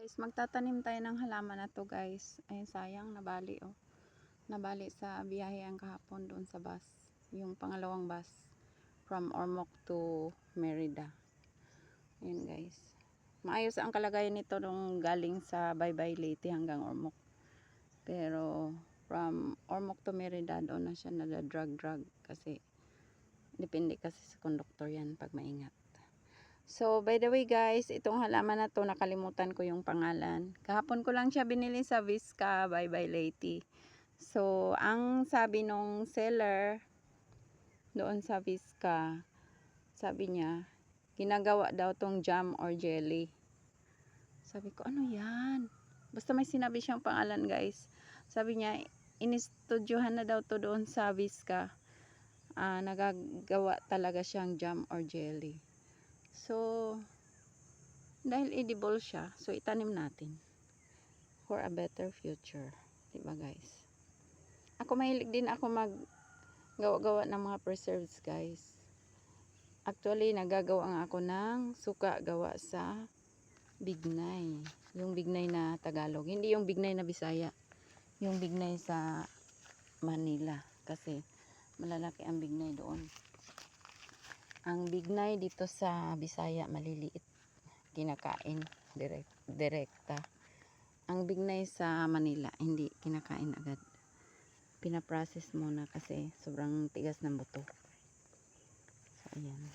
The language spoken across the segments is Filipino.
Guys, magtatanim tayo ng halaman na to guys. Ayun, sayang, nabali oh. Nabali sa biyahe ang kahapon doon sa bus. Yung pangalawang bus from Ormoc to Merida. Ayun guys. Maayos ang kalagayan nito nung galing sa Baybay Leyte hanggang Ormoc. Pero from Ormoc to Merida doon na siya nada-drag kasi depende kasi sa conductor yan pag maingat. So, by the way guys, itong halaman na to, nakalimutan ko yung pangalan. Kahapon ko lang siya binili sa Visca Baybay Leyte. So, ang sabi nung seller doon sa Visca, sabi niya, ginagawa daw tong jam or jelly. Sabi ko, ano yan? Basta may sinabi siyang pangalan guys. Sabi niya, inistudyohan na daw to doon sa Visca. Nagagawa talaga siyang jam or jelly. So, dahil edible siya, so itanim natin for a better future. Diba guys? Ako mahilig din ako gawa-gawa ng mga preserves guys. Actually, nagagawa nga ako ng suka gawa sa bignay. Yung bignay na Tagalog. Hindi yung bignay na Bisaya. Yung bignay sa Manila. Kasi malalaki ang bignay doon. Ang bignay dito sa Bisaya maliliit, kinakain direkta. Ang bignay sa Manila hindi kinakain agad, pinaprocess muna kasi sobrang tigas ng buto. So ayan,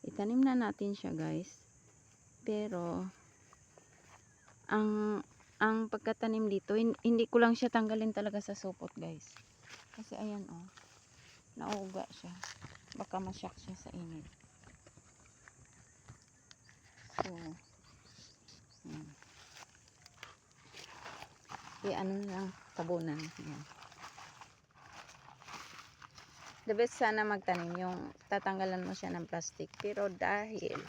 itanim na natin siya guys. Pero ang pagkatanim dito, hindi ko lang siya tanggalin talaga sa supot guys, kasi ayan oh, nauga siya. Baka masyak siya sa init. So, ano na lang, tabunan. Yan. The best sana magtanim, yung tatanggalan mo siya ng plastic. Pero dahil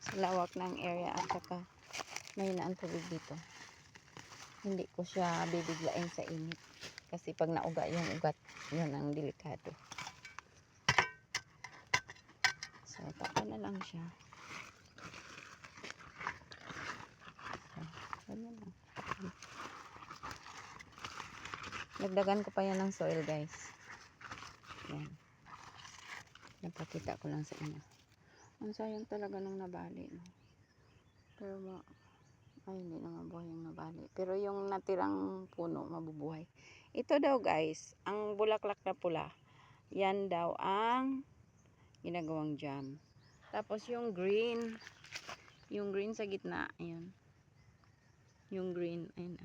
sa lawak ng area at saka mahina ang tubig dito, hindi ko siya bibiglain sa init. Kasi pag nauga yung ugat, yun ang delikado. So, takpan na lang siya. Ganyan lang. Nagdagan ko pa yan ng soil guys. Yan. Napakita ko lang sa inyo. Ang sayang talaga nung nabali. No? Pero ay hindi naman buhay yung nabali. Pero yung natirang puno mabubuhay. Ito daw guys, ang bulaklak na pula. Yan daw ang ginagawang jam. Tapos yung green sa gitna, ayun. Yung green, ayun.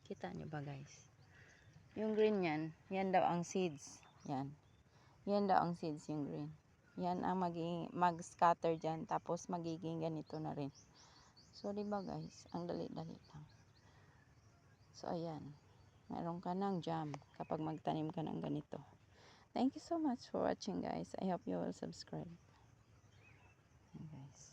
Kita nyo ba guys? Yung green yan daw ang seeds. Yan. Yan daw ang seeds, yung green. Yan ang mag-scatter dyan. Tapos magiging ganito na rin. So, diba guys? Ang dali-dali lang. So, ayan. Meron ka ng jam kapag magtanim ka ng ganito. Thank you so much for watching guys. I hope you will subscribe.